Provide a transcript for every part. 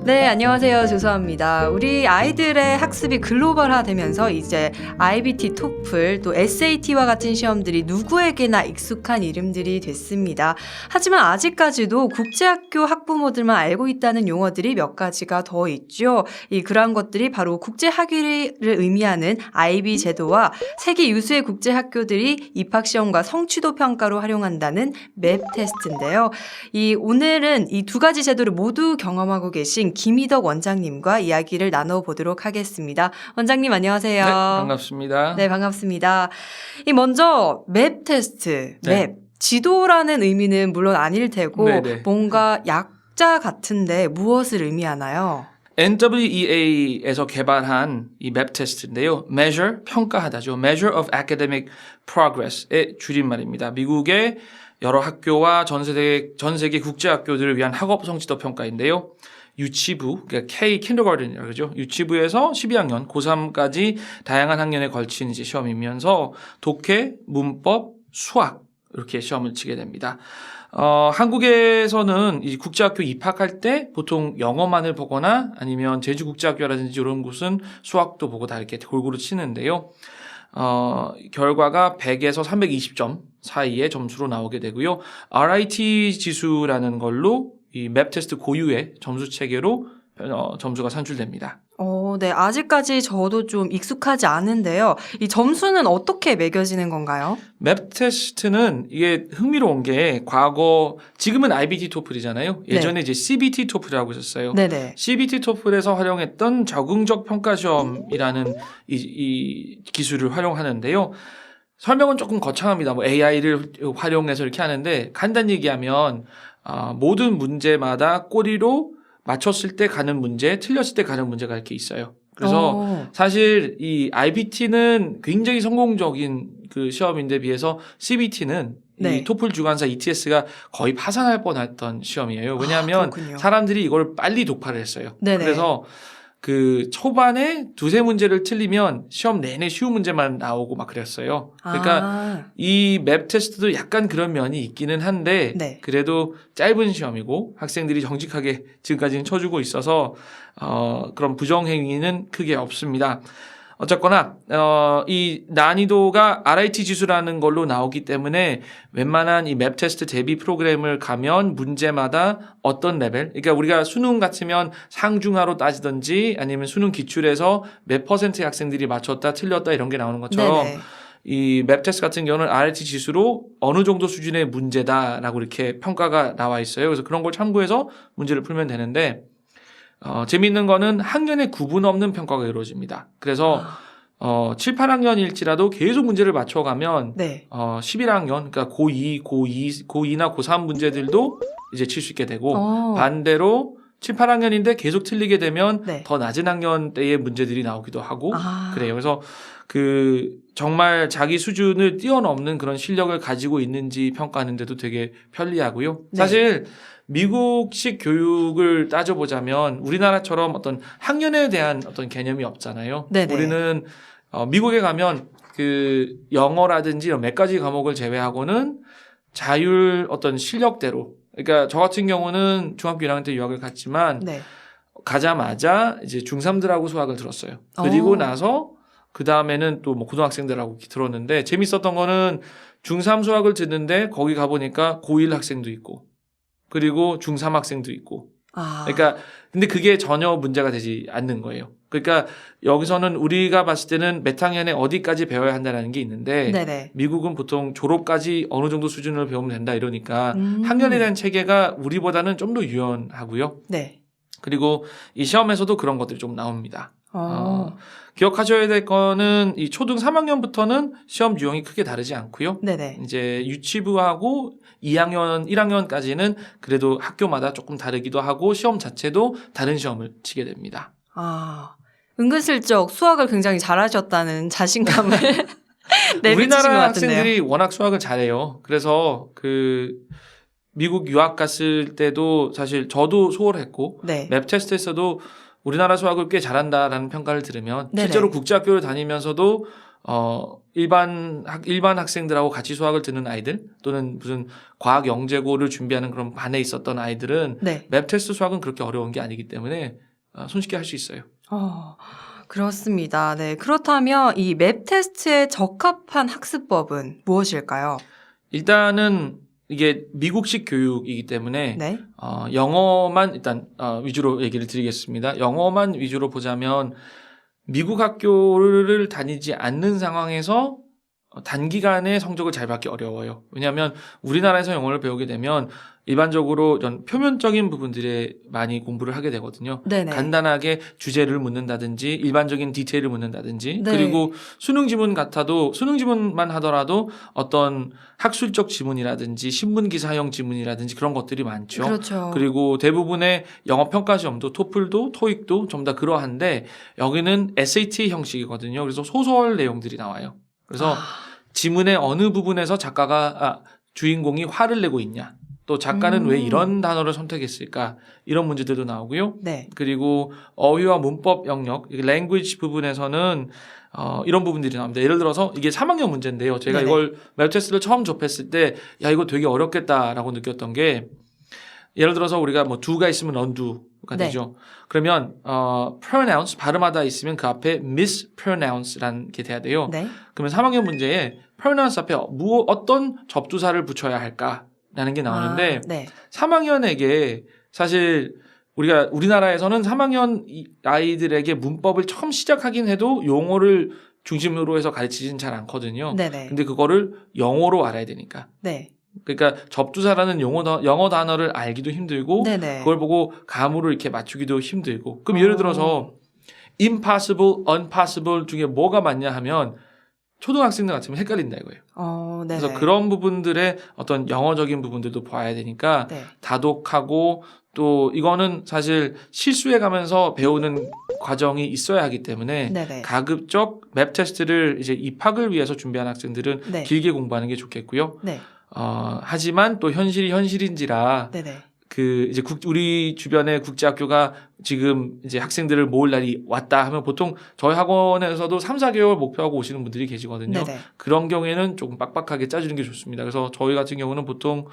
네, 안녕하세요. 조소아입니다. 우리 아이들의 학습이 글로벌화되면서 이제 IBT, 토플, 또 SAT와 같은 시험들이 누구에게나 익숙한 이름들이 됐습니다. 하지만 아직까지도 국제학교 학부모들만 알고 있다는 용어들이 몇 가지가 더 있죠. 그러한 것들이 바로 국제학위를 의미하는 IB 제도와 세계 유수의 국제학교들이 입학시험과 성취도 평가로 활용한다는 맵 테스트인데요. 오늘은 이 두 가지 제도를 모두 경험하고 계신 김희덕 원장님과 이야기를 나눠보도록 하겠습니다. 원장님 안녕하세요. 네, 반갑습니다. 네, 반갑습니다. 먼저 맵 테스트, 네. 맵. 지도라는 의미는 물론 아닐 테고 네네. 뭔가 약자 같은데 무엇을 의미하나요? NWEA에서 개발한 이 맵 테스트인데요. Measure, 평가하다죠. Measure of Academic Progress의 줄임말입니다. 미국의 여러 학교와 전 세계 국제학교들을 위한 학업 성취도 평가인데요. 유치부, 그러니까 K, kindergarten이라고 그러죠. 유치부에서 12학년, 고3까지 다양한 학년에 걸친 이제 시험이면서 독해, 문법, 수학 이렇게 시험을 치게 됩니다. 한국에서는 이 국제학교 입학할 때 보통 영어만을 보거나 아니면 제주국제학교라든지 이런 곳은 수학도 보고 다 이렇게 골고루 치는데요. 결과가 100에서 320점 사이의 점수로 나오게 되고요. RIT 지수라는 걸로 이 맵 테스트 고유의 점수 체계로 점수가 산출됩니다. 네. 아직까지 저도 좀 익숙하지 않은데요. 이 점수는 어떻게 매겨지는 건가요? 맵 테스트는 이게 흥미로운 게 지금은 IBT 토플이잖아요. 예전에 이제 CBT 토플이라고 있었어요. 네네. CBT 토플에서 활용했던 적응적 평가 시험이라는 이 기술을 활용하는데요. 설명은 조금 거창합니다. AI를 활용해서 이렇게 하는데 간단히 얘기하면 모든 문제마다 꼬리로 맞췄을 때 가는 문제, 틀렸을 때 가는 문제가 이렇게 있어요. 그래서 사실 이 IBT는 굉장히 성공적인 그 시험인데 비해서 CBT는 네. 이 토플 주관사 ETS가 거의 파산할 뻔했던 시험이에요. 왜냐하면 그렇군요. 사람들이 이걸 빨리 독파를 했어요. 네네. 그래서 그 초반에 두세 문제를 틀리면 시험 내내 쉬운 문제만 나오고 막 그랬어요. 그러니까 이 맵 테스트도 약간 그런 면이 있기는 한데 네. 그래도 짧은 시험이고 학생들이 정직하게 지금까지는 쳐주고 있어서 그런 부정행위는 크게 없습니다. 어쨌거나 이 난이도가 RIT 지수라는 걸로 나오기 때문에 웬만한 이 맵 테스트 대비 프로그램을 가면 문제마다 어떤 레벨, 그러니까 우리가 수능 같으면 상중하로 따지든지 아니면 수능 기출에서 몇 퍼센트의 학생들이 맞췄다 틀렸다 이런 게 나오는 것처럼 네네. 이 맵 테스트 같은 경우는 RIT 지수로 어느 정도 수준의 문제다라고 이렇게 평가가 나와 있어요. 그래서 그런 걸 참고해서 문제를 풀면 되는데 재미있는 거는 학년에 구분 없는 평가가 이루어집니다. 그래서 7, 8학년일지라도 계속 문제를 맞춰가면 네. 11학년, 그러니까 고2나 고3 문제들도 이제 칠 수 있게 되고 반대로 7, 8학년인데 계속 틀리게 되면 네. 더 낮은 학년 때의 문제들이 나오기도 하고 그래요. 그래서 정말 자기 수준을 뛰어넘는 그런 실력을 가지고 있는지 평가하는데도 되게 편리하고요. 네. 사실 미국식 교육을 따져보자면 우리나라처럼 어떤 학년에 대한 어떤 개념이 없잖아요. 네네. 우리는 미국에 가면 그 영어라든지 이런 몇 가지 과목을 제외하고는 자율 어떤 실력대로, 그러니까 저 같은 경우는 중학교 1학년 때 유학을 갔지만 네. 가자마자 이제 중3들하고 수학을 들었어요. 그리고 나서 그 다음에는 또 뭐 고등학생들하고 들었는데 재밌었던 거는 중3 수학을 듣는데 거기 가보니까 고1 학생도 있고 그리고 중3 학생도 있고. 그러니까 근데 그게 전혀 문제가 되지 않는 거예요. 그러니까 여기서는 우리가 봤을 때는 몇 학년에 어디까지 배워야 한다는 게 있는데 네네. 미국은 보통 졸업까지 어느 정도 수준을 배우면 된다 이러니까 학년에 대한 체계가 우리보다는 좀 더 유연하고요. 네. 그리고 이 시험에서도 그런 것들이 좀 나옵니다. 기억하셔야 될 거는 이 초등 3학년부터는 시험 유형이 크게 다르지 않고요. 네네. 이제 유치부하고 2학년, 1학년까지는 그래도 학교마다 조금 다르기도 하고 시험 자체도 다른 시험을 치게 됩니다. 은근슬쩍 수학을 굉장히 잘하셨다는 자신감을 내비치신 것 우리나라 같은데요. 학생들이 워낙 수학을 잘해요. 그래서 미국 유학 갔을 때도 사실 저도 수월했고 네. 맵 테스트에서도 우리나라 수학을 꽤 잘한다라는 평가를 들으면 네네. 실제로 국제학교를 다니면서도 일반 학생들하고 같이 수학을 듣는 아이들 또는 무슨 과학 영재고를 준비하는 그런 반에 있었던 아이들은 네. 맵 테스트 수학은 그렇게 어려운 게 아니기 때문에 손쉽게 할 수 있어요. 그렇습니다. 네. 그렇다면 이 맵 테스트에 적합한 학습법은 무엇일까요? 일단은 이게 미국식 교육이기 때문에 네. 영어만 일단 위주로 얘기를 드리겠습니다. 영어만 위주로 보자면 미국 학교를 다니지 않는 상황에서 단기간에 성적을 잘 받기 어려워요. 왜냐하면 우리나라에서 영어를 배우게 되면 일반적으로 이런 표면적인 부분들에 많이 공부를 하게 되거든요. 네네. 간단하게 주제를 묻는다든지 일반적인 디테일을 묻는다든지 네. 그리고 수능 지문만 하더라도 어떤 학술적 지문이라든지 신문 기사형 지문이라든지 그런 것들이 많죠. 그렇죠. 그리고 대부분의 영어 평가 시험도 토플도 토익도 전부 다 그러한데 여기는 SAT 형식이거든요. 그래서 소설 내용들이 나와요. 그래서 지문의 어느 부분에서 주인공이 화를 내고 있냐. 또 작가는 왜 이런 단어를 선택했을까? 이런 문제들도 나오고요. 네. 그리고 어휘와 문법 영역, language 부분에서는 이런 부분들이 나옵니다. 예를 들어서 이게 3학년 문제인데요. 제가 네네. 이걸 맵 테스트를 처음 접했을 때 야, 이거 되게 어렵겠다라고 느꼈던 게 예를 들어서 우리가 뭐 do가 있으면 undo가 네. 되죠. 그러면 pronounce 발음하다 있으면 그 앞에 mispronounce라는 게 돼야 돼요. 네. 그러면 3학년 문제에 pronounce 앞에 어떤 접두사를 붙여야 할까라는 게 나오는데 네. 3학년에게 사실 우리나라에서는 3학년 아이들에게 문법을 처음 시작하긴 해도 용어를 중심으로 해서 가르치진 잘 않거든요. 네네. 근데 그거를 영어로 알아야 되니까. 네. 그러니까 접두사라는 영어 단어를 알기도 힘들고 네네. 그걸 보고 감으로 이렇게 맞추기도 힘들고 그럼 예를 들어서 impossible, unpossible 중에 뭐가 맞냐 하면 초등학생들 같으면 헷갈린다 이거예요. 네네. 그래서 그런 부분들의 어떤 영어적인 부분들도 봐야 되니까 네. 다독하고 또 이거는 사실 실수해 가면서 배우는 과정이 있어야 하기 때문에 네네. 가급적 맵 테스트를 이제 입학을 위해서 준비한 학생들은 네. 길게 공부하는 게 좋겠고요. 네. 하지만 또 현실이 현실인지라 네네. 이제 우리 주변의 국제학교가 지금 이제 학생들을 모을 날이 왔다 하면 보통 저희 학원에서도 3, 4개월 목표하고 오시는 분들이 계시거든요. 네네. 그런 경우에는 조금 빡빡하게 짜주는 게 좋습니다. 그래서 저희 같은 경우는 보통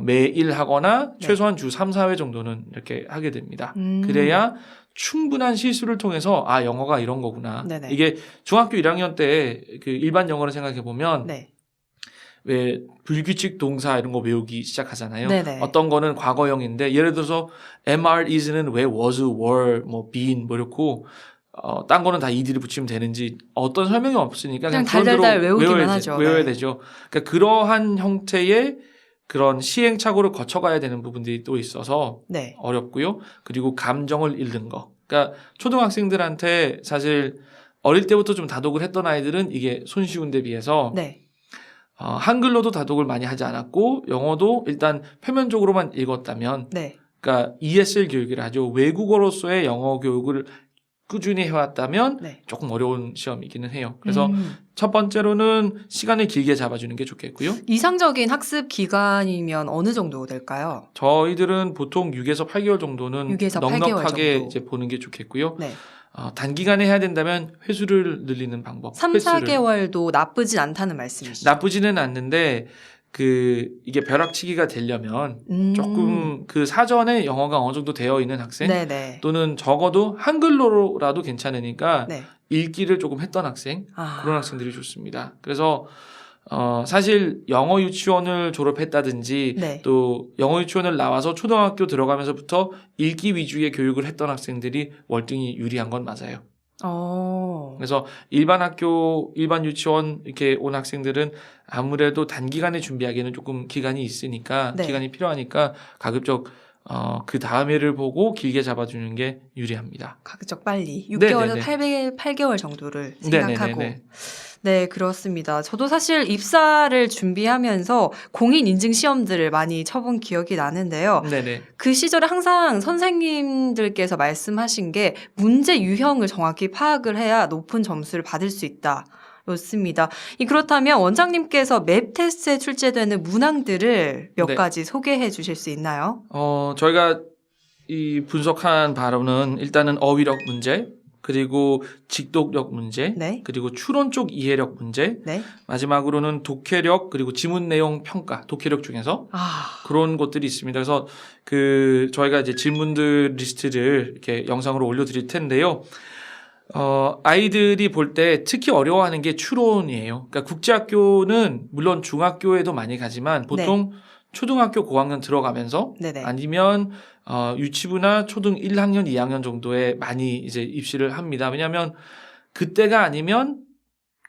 매일 하거나 네. 최소한 주 3, 4회 정도는 이렇게 하게 됩니다. 음. 그래야 충분한 실수를 통해서 영어가 이런 거구나. 네네. 이게 중학교 1학년 때 그 일반 영어를 생각해 보면 네. 왜 불규칙 동사 이런 거 외우기 시작하잖아요. 네네. 어떤 거는 과거형인데 예를 들어서 MR is는 왜 was, were, 뭐 been 뭐 이렇고 딴 거는 다 ed를 붙이면 되는지 어떤 설명이 없으니까 그냥 그런 달달달 대로 외우기만 하죠. 외워야 네. 되죠. 그러니까 그러한 형태의 그런 시행착오를 거쳐가야 되는 부분들이 또 있어서 네. 어렵고요. 그리고 감정을 잃는 거. 그러니까 초등학생들한테 사실 어릴 때부터 좀 다독을 했던 아이들은 이게 손쉬운 데 비해서 네. 한글로도 다독을 많이 하지 않았고 영어도 일단 표면적으로만 읽었다면 네. 그러니까 ESL 교육이라 하죠. 외국어로서의 영어 교육을 꾸준히 해왔다면 네. 조금 어려운 시험이기는 해요. 그래서 첫 번째로는 시간을 길게 잡아주는 게 좋겠고요. 이상적인 학습 기간이면 어느 정도 될까요? 저희들은 보통 6에서 8개월 정도는 6에서 8개월 넉넉하게 정도. 이제 보는 게 좋겠고요. 네. 단기간에 해야 된다면 회수를 늘리는 방법. 3, 4개월도 나쁘진 않다는 말씀이시죠? 나쁘지는 않는데 이게 벼락치기가 되려면 조금 그 사전에 영어가 어느 정도 되어 있는 학생 네네. 또는 적어도 한글로라도 괜찮으니까 네. 읽기를 조금 했던 학생 그런 학생들이 좋습니다. 그래서 사실 영어 유치원을 졸업했다든지 네. 또 영어 유치원을 나와서 초등학교 들어가면서부터 읽기 위주의 교육을 했던 학생들이 월등히 유리한 건 맞아요. 그래서 일반 유치원 이렇게 온 학생들은 아무래도 단기간에 준비하기에는 조금 기간이 있으니까 네. 기간이 필요하니까 가급적 그 다음 해를 보고 길게 잡아주는 게 유리합니다. 가급적 빨리 6개월에서 네네네. 8개월 정도를 생각하고 네네네네. 네, 그렇습니다. 저도 사실 입사를 준비하면서 공인 인증 시험들을 많이 쳐본 기억이 나는데요. 네네. 그 시절에 항상 선생님들께서 말씀하신 게 문제 유형을 정확히 파악을 해야 높은 점수를 받을 수 있다. 였습니다. 그렇다면 원장님께서 맵 테스트에 출제되는 문항들을 몇 네. 가지 소개해 주실 수 있나요? 저희가 이 분석한 바로는 일단은 어휘력 문제, 그리고 직독력 문제, 네. 그리고 추론 쪽 이해력 문제, 네. 마지막으로는 독해력 그리고 지문 내용 평가, 독해력 중에서 그런 것들이 있습니다. 그래서 저희가 이제 질문들 리스트를 이렇게 영상으로 올려드릴 텐데요. 아이들이 볼 때 특히 어려워하는 게 추론이에요. 그러니까 국제학교는 물론 중학교에도 많이 가지만 보통 초등학교 고학년 들어가면서 네네. 아니면 유치부나 초등 1학년, 2학년 정도에 많이 이제 입시를 합니다. 왜냐하면 그때가 아니면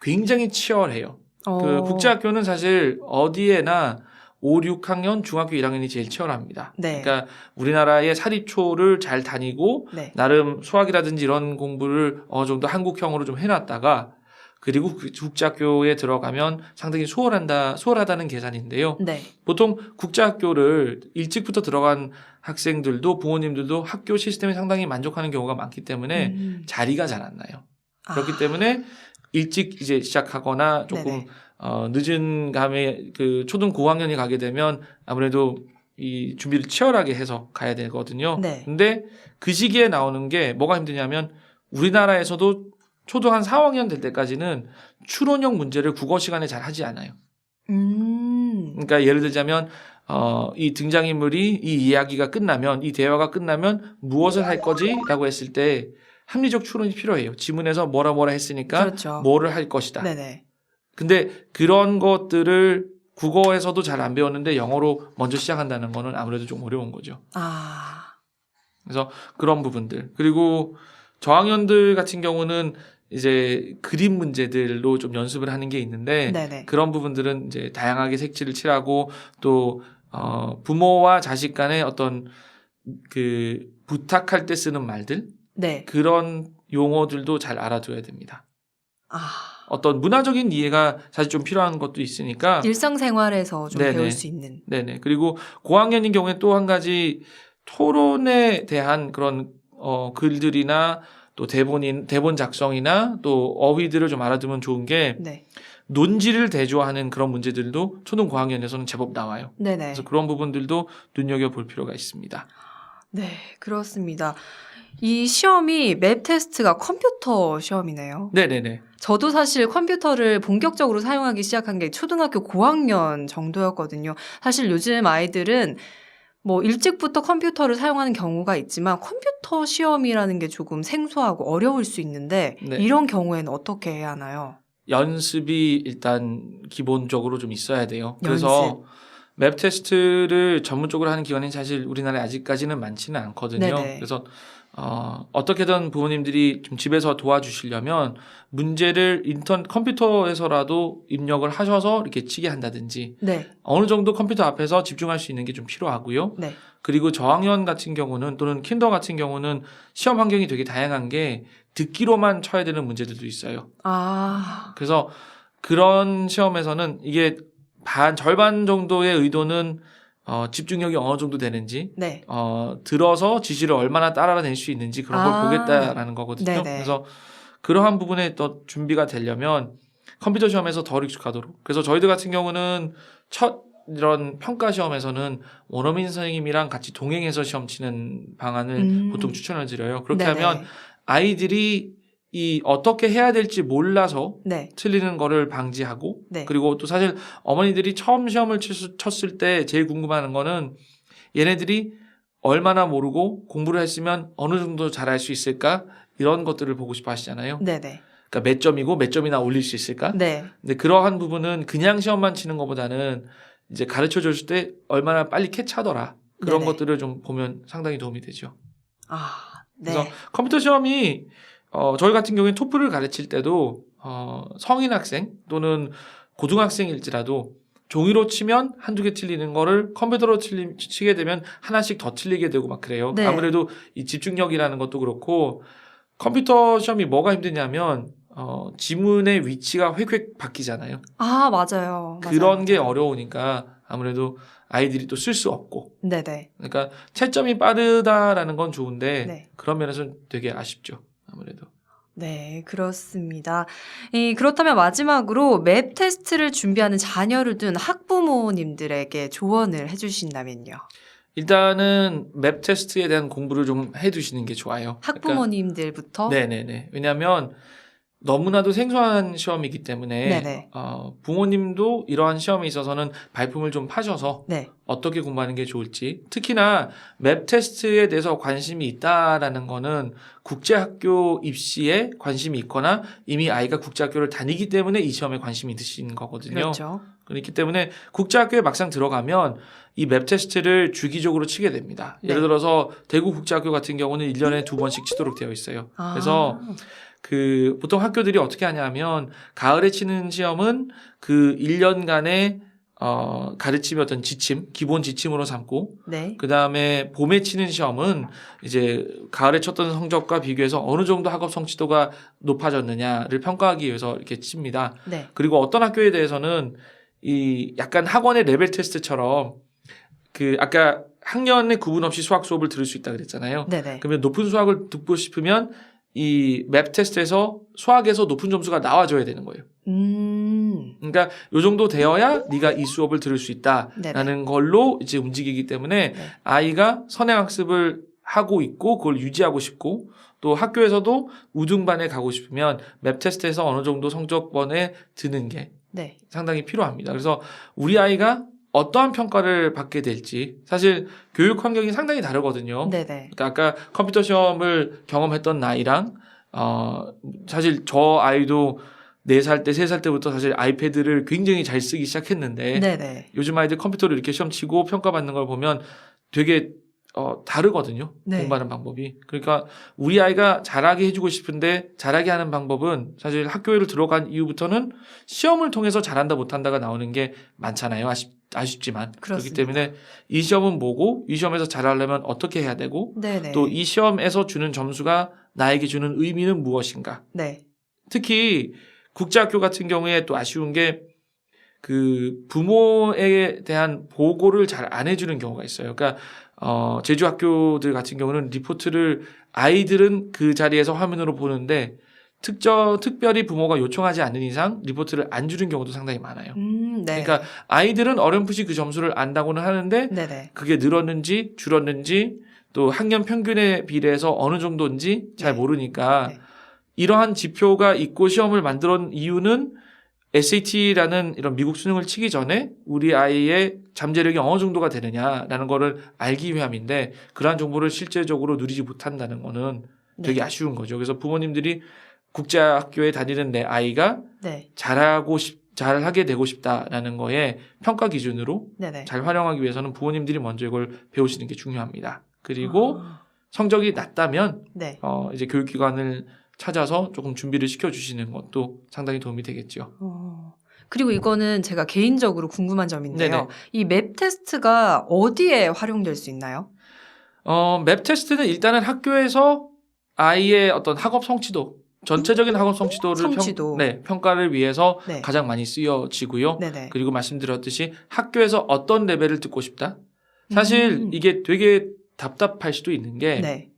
굉장히 치열해요. 국제학교는 사실 어디에나 5, 6학년, 중학교 1학년이 제일 치열합니다. 네. 그러니까 우리나라의 사립초를 잘 다니고 네. 나름 수학이라든지 이런 공부를 어느 정도 한국형으로 좀 해놨다가 그리고 국제학교에 들어가면 상당히 수월하다는 계산인데요. 네. 보통 국제학교를 일찍부터 들어간 학생들도 부모님들도 학교 시스템에 상당히 만족하는 경우가 많기 때문에 자리가 잘 안 나요. 그렇기 때문에 일찍 이제 시작하거나 조금 네네. 늦은 감에 초등 고학년이 가게 되면 아무래도 이 준비를 치열하게 해서 가야 되거든요. 네. 근데 그 시기에 나오는 게 뭐가 힘드냐면 우리나라에서도 초등 한 4학년 될 때까지는 추론형 문제를 국어 시간에 잘 하지 않아요. 그러니까 예를 들자면 이 등장인물이 이 이야기가 끝나면 이 대화가 끝나면 무엇을 할 거지라고 했을 때 합리적 추론이 필요해요. 지문에서 뭐라 했으니까 그렇죠. 뭐를 할 것이다. 네네. 근데 그런 것들을 국어에서도 잘 안 배웠는데 영어로 먼저 시작한다는 거는 아무래도 좀 어려운 거죠. 그래서 그런 부분들. 그리고 저학년들 같은 경우는 이제 그림 문제들로 좀 연습을 하는 게 있는데 네네. 그런 부분들은 이제 다양하게 색칠을 칠하고 또 부모와 자식 간의 어떤 부탁할 때 쓰는 말들 네. 그런 용어들도 잘 알아둬야 됩니다. 어떤 문화적인 이해가 사실 좀 필요한 것도 있으니까 일상생활에서 좀 네네. 배울 수 있는. 네네. 그리고 고학년인 경우에 또 한 가지 토론에 대한 그런 글들이나 또 대본 작성이나 또 어휘들을 좀 알아두면 좋은 게 네. 논지를 대조하는 그런 문제들도 초등 고학년에서는 제법 나와요. 네네. 그래서 그런 부분들도 눈여겨볼 필요가 있습니다. 네, 그렇습니다. 이 시험이 맵 테스트가 컴퓨터 시험이네요. 네네네. 저도 사실 컴퓨터를 본격적으로 사용하기 시작한 게 초등학교 고학년 정도였거든요. 사실 요즘 아이들은 뭐 일찍부터 컴퓨터를 사용하는 경우가 있지만 컴퓨터 시험이라는 게 조금 생소하고 어려울 수 있는데 네. 이런 경우에는 어떻게 해야 하나요? 연습이 일단 기본적으로 좀 있어야 돼요. 그래서 맵 테스트를 전문적으로 하는 기관이 사실 우리나라에 아직까지는 많지는 않거든요. 네네. 그래서 어떻게든 부모님들이 좀 집에서 도와주시려면 문제를 컴퓨터에서라도 입력을 하셔서 이렇게 치게 한다든지 네. 어느 정도 컴퓨터 앞에서 집중할 수 있는 게 좀 필요하고요. 네. 그리고 저학년 같은 경우는 또는 킨더 같은 경우는 시험 환경이 되게 다양한 게 듣기로만 쳐야 되는 문제들도 있어요. 그래서 그런 시험에서는 이게 절반 정도의 의도는 집중력이 어느 정도 되는지, 네. 들어서 지시를 얼마나 따라낼 수 있는지 그런 걸 보겠다라는 거거든요. 네네. 그래서 그러한 부분에 또 준비가 되려면 컴퓨터 시험에서 덜 익숙하도록. 그래서 저희들 같은 경우는 이런 평가 시험에서는 원어민 선생님이랑 같이 동행해서 시험 치는 방안을 보통 추천을 드려요. 그렇게 네네. 하면 아이들이 어떻게 해야 될지 몰라서 네. 틀리는 거를 방지하고 네. 그리고 또 사실 어머니들이 처음 시험을 쳤을 때 제일 궁금해하는 거는 얘네들이 얼마나 모르고 공부를 했으면 어느 정도 잘할 수 있을까 이런 것들을 보고 싶어 하시잖아요. 네네. 그러니까 몇 점이고 몇 점이나 올릴 수 있을까? 네. 근데 그러한 부분은 그냥 시험만 치는 것보다는 이제 가르쳐 줬을 때 얼마나 빨리 캐치하더라. 그런 네네. 것들을 좀 보면 상당히 도움이 되죠. 네. 그래서 컴퓨터 시험이 저희 같은 경우에 토플을 가르칠 때도 성인 학생 또는 고등학생일지라도 종이로 치면 한두 개 틀리는 거를 컴퓨터로 치게 되면 하나씩 더 틀리게 되고 막 그래요. 네. 아무래도 이 집중력이라는 것도 그렇고 컴퓨터 시험이 뭐가 힘드냐면 지문의 위치가 획획 바뀌잖아요. 맞아요. 그런 게 어려우니까 아무래도 아이들이 또 쓸 수 없고. 네네. 그러니까 채점이 빠르다라는 건 좋은데 네. 그런 면에서는 되게 아쉽죠. 아무래도. 네, 그렇습니다. 그렇다면 마지막으로 맵 테스트를 준비하는 자녀를 둔 학부모님들에게 조언을 해주신다면요. 일단은 맵 테스트에 대한 공부를 좀 해두시는 게 좋아요. 학부모님들부터. 네네네. 왜냐하면 너무나도 생소한 시험이기 때문에 네네. 부모님도 이러한 시험에 있어서는 발품을 좀 파셔서 네. 어떻게 공부하는 게 좋을지, 특히나 맵 테스트에 대해서 관심이 있다라는 거는 국제학교 입시에 관심이 있거나 이미 아이가 국제학교를 다니기 때문에 이 시험에 관심이 있으신 거거든요. 그렇죠. 그렇기 때문에 국제학교에 막상 들어가면 이 맵 테스트를 주기적으로 치게 됩니다. 네. 예를 들어서 대구 국제학교 같은 경우는 1년에 2번씩 치도록 되어 있어요. 아. 그래서 보통 학교들이 어떻게 하냐면 가을에 치는 시험은 그 1년간의 가르침의 어떤 지침, 기본 지침으로 삼고, 네. 그 다음에 봄에 치는 시험은 이제 가을에 쳤던 성적과 비교해서 어느 정도 학업 성취도가 높아졌느냐를 평가하기 위해서 이렇게 칩니다. 네. 그리고 어떤 학교에 대해서는 이 약간 학원의 레벨 테스트처럼 아까 학년에 구분 없이 수학 수업을 들을 수 있다 그랬잖아요. 네네. 그러면 높은 수학을 듣고 싶으면 이 맵 테스트에서 수학에서 높은 점수가 나와줘야 되는 거예요. 그러니까 요 정도 되어야 네가 이 수업을 들을 수 있다라는 네네. 걸로 이제 움직이기 때문에 네. 아이가 선행학습을 하고 있고 그걸 유지하고 싶고 또 학교에서도 우등반에 가고 싶으면 맵 테스트에서 어느 정도 성적권에 드는 게 네. 상당히 필요합니다. 그래서 우리 아이가 어떠한 평가를 받게 될지 사실 교육 환경이 상당히 다르거든요. 네네. 그러니까 아까 컴퓨터 시험을 경험했던 나이랑 사실 저 아이도 4살 때, 3살 때부터 사실 아이패드를 굉장히 잘 쓰기 시작했는데 네네. 요즘 아이들 컴퓨터로 이렇게 시험 치고 평가받는 걸 보면 되게 다르거든요. 네. 공부하는 방법이. 그러니까 우리 아이가 잘하게 해주고 싶은데 잘하게 하는 방법은 사실 학교를 들어간 이후부터는 시험을 통해서 잘한다 못한다가 나오는 게 많잖아요. 아쉽지만. 그렇기 그렇습니다. 때문에 이 시험은 뭐고 이 시험에서 잘하려면 어떻게 해야 되고 네네. 또 이 시험에서 주는 점수가 나에게 주는 의미는 무엇인가. 네. 특히 국제학교 같은 경우에 또 아쉬운 게 부모에 대한 보고를 잘 안 해주는 경우가 있어요. 그러니까 제주 학교들 같은 경우는 리포트를 아이들은 그 자리에서 화면으로 보는데 특별히 부모가 요청하지 않는 이상 리포트를 안 주는 경우도 상당히 많아요. 네. 그러니까 아이들은 어렴풋이 그 점수를 안다고는 하는데 네네. 그게 늘었는지 줄었는지 또 학년 평균에 비례해서 어느 정도인지 잘 네. 모르니까 네. 이러한 지표가 있고 시험을 만들어 이유는 SAT라는 이런 미국 수능을 치기 전에 우리 아이의 잠재력이 어느 정도가 되느냐라는 거를 알기 위함인데 그러한 정보를 실제적으로 누리지 못한다는 거는 되게 네. 아쉬운 거죠. 그래서 부모님들이 국제학교에 다니는 내 아이가 네. 잘하게 되고 싶다라는 거에 평가 기준으로 네네. 잘 활용하기 위해서는 부모님들이 먼저 이걸 배우시는 게 중요합니다. 그리고 성적이 낮다면 네. 이제 교육기관을 찾아서 조금 준비를 시켜주시는 것도 상당히 도움이 되겠죠. 그리고 이거는 제가 개인적으로 궁금한 점인데요. 네네. 이 맵 테스트가 어디에 활용될 수 있나요? 맵 테스트는 일단은 학교에서 아이의 어떤 학업 성취도, 전체적인 학업 성취도를 성취도. 평가를 위해서 네. 가장 많이 쓰여지고요. 네네. 그리고 말씀드렸듯이 학교에서 어떤 레벨을 듣고 싶다. 사실 이게 되게 답답할 수도 있는 게 네.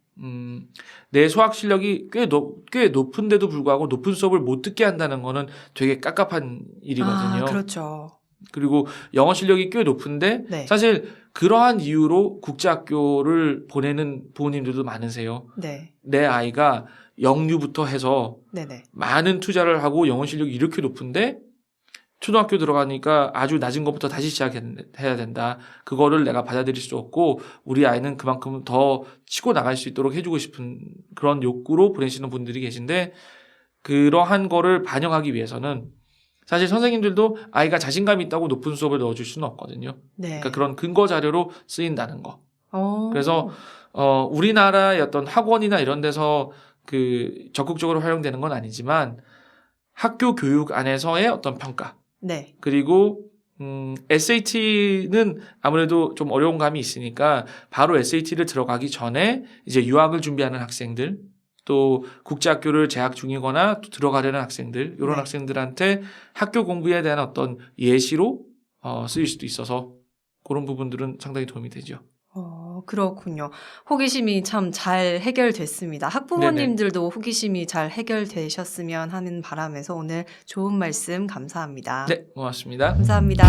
내 수학 실력이 꽤 높은데도 불구하고 높은 수업을 못 듣게 한다는 거는 되게 깝깝한 일이거든요. 그렇죠. 그리고 영어 실력이 꽤 높은데 네. 사실 그러한 이유로 국제학교를 보내는 부모님들도 많으세요. 네. 내 아이가 영유부터 해서 네네. 많은 투자를 하고 영어 실력이 이렇게 높은데 초등학교 들어가니까 아주 낮은 것부터 다시 시작해야 된다. 그거를 내가 받아들일 수 없고 우리 아이는 그만큼 더 치고 나갈 수 있도록 해주고 싶은 그런 욕구로 보내시는 분들이 계신데 그러한 거를 반영하기 위해서는 사실 선생님들도 아이가 자신감이 있다고 높은 수업을 넣어줄 수는 없거든요. 네. 그러니까 그런 근거 자료로 쓰인다는 거. 어. 그래서 우리나라의 어떤 학원이나 이런 데서 적극적으로 활용되는 건 아니지만 학교 교육 안에서의 어떤 평가. 네. 그리고 SAT는 아무래도 좀 어려운 감이 있으니까 바로 SAT를 들어가기 전에 이제 유학을 준비하는 학생들 또 국제학교를 재학 중이거나 또 들어가려는 학생들 이런 네. 학생들한테 학교 공부에 대한 어떤 예시로 쓰일 수도 있어서 그런 부분들은 상당히 도움이 되죠. 그렇군요. 호기심이 참 잘 해결됐습니다. 학부모님들도 호기심이 잘 해결되셨으면 하는 바람에서 오늘 좋은 말씀 감사합니다. 네, 고맙습니다. 감사합니다.